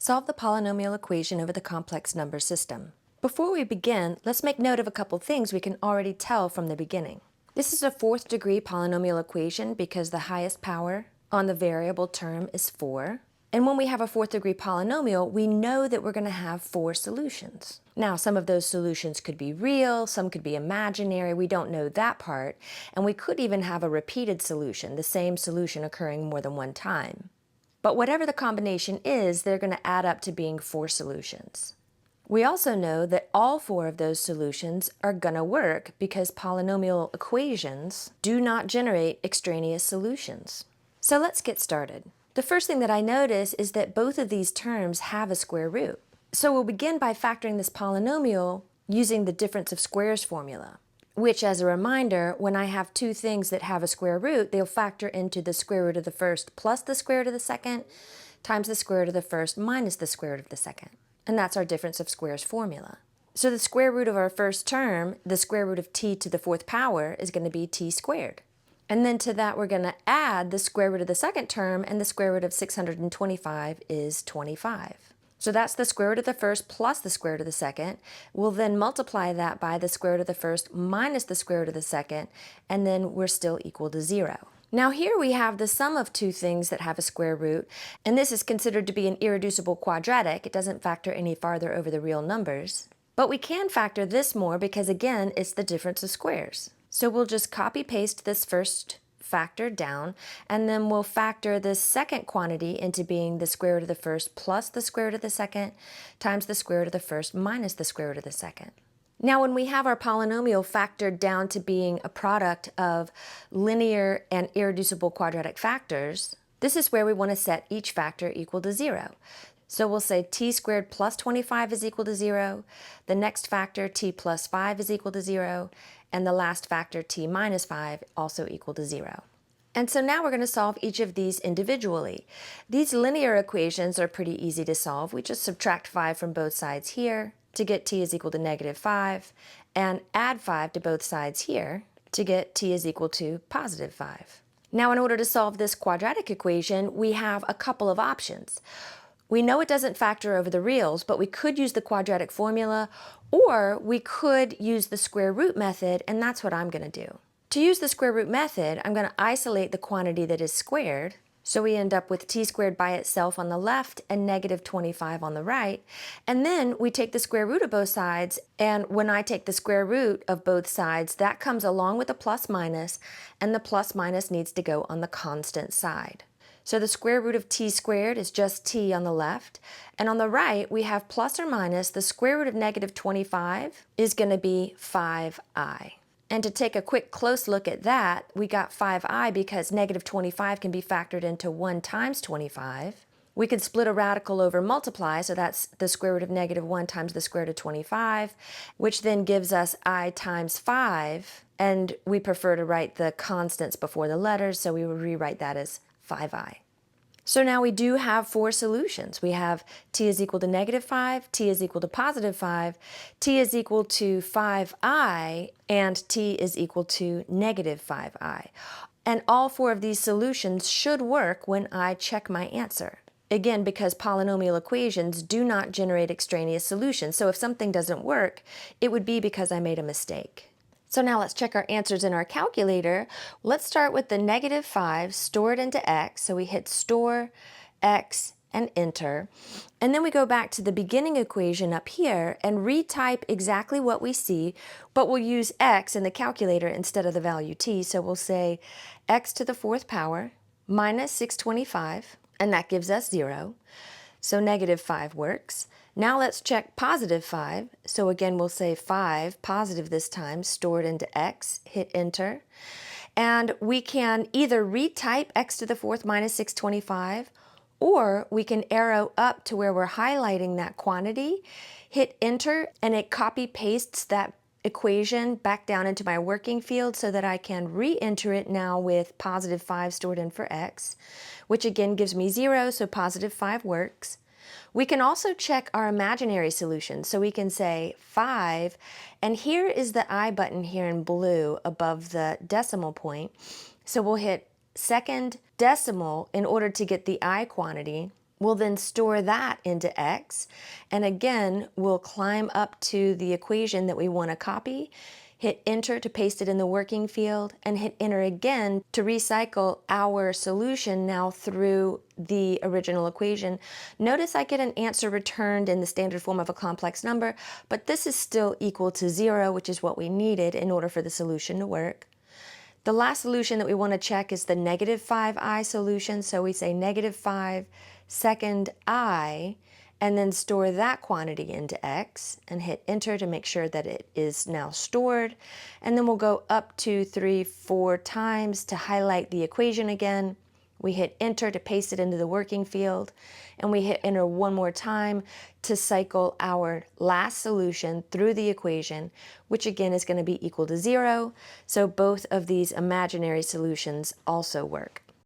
Solve the polynomial equation over the complex number system. Before we begin, let's make note of a couple things we can already tell from the beginning. This is a fourth degree polynomial equation because the highest power on the variable term is 4. And when we have a fourth degree polynomial, we know that we're going to have 4 solutions. Now, some of those solutions could be real, some could be imaginary, we don't know that part, and we could even have a repeated solution, the same solution occurring more than one time. But whatever the combination is, they're going to add up to being 4 solutions. We also know that all 4 of those solutions are going to work because polynomial equations do not generate extraneous solutions. So let's get started. The first thing that I notice is that both of these terms have a square root. So we'll begin by factoring this polynomial using the difference of squares formula, which, as a reminder, when I have two things that have a square root, they'll factor into the square root of the first plus the square root of the second times the square root of the first minus the square root of the second. And that's our difference of squares formula. So the square root of our first term, the square root of t to the 4th power, is going to be t squared. And then to that we're going to add the square root of the second term, and the square root of 625 is 25. So that's the square root of the first plus the square root of the second. We'll then multiply that by the square root of the first minus the square root of the second, and then we're still equal to 0. Now here we have the sum of two things that have a square root, and this is considered to be an irreducible quadratic. It doesn't factor any farther over the real numbers. But we can factor this more because, again, it's the difference of squares. So we'll just copy paste this first factor down, and then we'll factor this second quantity into being the square root of the first plus the square root of the second times the square root of the first minus the square root of the second. Now when we have our polynomial factored down to being a product of linear and irreducible quadratic factors, this is where we want to set each factor equal to 0. So we'll say t squared plus 25 is equal to 0, the next factor t plus 5 is equal to 0, and the last factor t minus 5 also equal to 0. And so now we're going to solve each of these individually. These linear equations are pretty easy to solve. We just subtract 5 from both sides here to get t is equal to negative 5, and add 5 to both sides here to get t is equal to positive 5. Now in order to solve this quadratic equation, we have a couple of options. We know it doesn't factor over the reals, but we could use the quadratic formula, or we could use the square root method, and that's what I'm going to do. To use the square root method, I'm going to isolate the quantity that is squared, so we end up with t squared by itself on the left and negative 25 on the right, and then we take the square root of both sides, and when I take the square root of both sides, that comes along with the plus minus, and the plus minus needs to go on the constant side. So the square root of t squared is just t on the left, and on the right we have plus or minus the square root of negative 25 is going to be 5i. And to take a quick close look at that, we got 5i because negative 25 can be factored into 1 times 25. We could split a radical over multiply, so that's the square root of negative 1 times the square root of 25, which then gives us I times 5, and we prefer to write the constants before the letters, so we would rewrite that as 5i. So now we do have 4 solutions. We have t is equal to negative 5, t is equal to positive 5, t is equal to 5i, and t is equal to negative 5i. And all 4 of these solutions should work when I check my answer. Again, because polynomial equations do not generate extraneous solutions. So if something doesn't work, it would be because I made a mistake. So now let's check our answers in our calculator. Let's start with the negative 5 stored into x. So we hit store, x, and enter. And then we go back to the beginning equation up here and retype exactly what we see, but we'll use x in the calculator instead of the value t. So we'll say x to the 4th power minus 625, and that gives us 0. So negative 5 works. Now let's check positive 5. So again, we'll say 5, positive this time, stored into x, hit enter. And we can either retype x to the 4th minus 625, or we can arrow up to where we're highlighting that quantity, hit enter, and it copy pastes that equation back down into my working field so that I can re-enter it now with positive 5 stored in for x, which again gives me 0, so positive 5 works. We can also check our imaginary solution. So we can say 5, and here is the I button here in blue above the decimal point. So we'll hit second decimal in order to get the I quantity. We'll then store that into x, and again, we'll climb up to the equation that we want to copy, hit enter to paste it in the working field, and hit enter again to recycle our solution now through the original equation. Notice I get an answer returned in the standard form of a complex number, but this is still equal to 0, which is what we needed in order for the solution to work. The last solution that we want to check is the negative 5i solution, so we say negative 5 second I, and then store that quantity into x, and hit enter to make sure that it is now stored. And then we'll go up 2, 3, 4 times to highlight the equation again. We hit enter to paste it into the working field, and we hit enter one more time to cycle our last solution through the equation, which again is going to be equal to 0. So both of these imaginary solutions also work.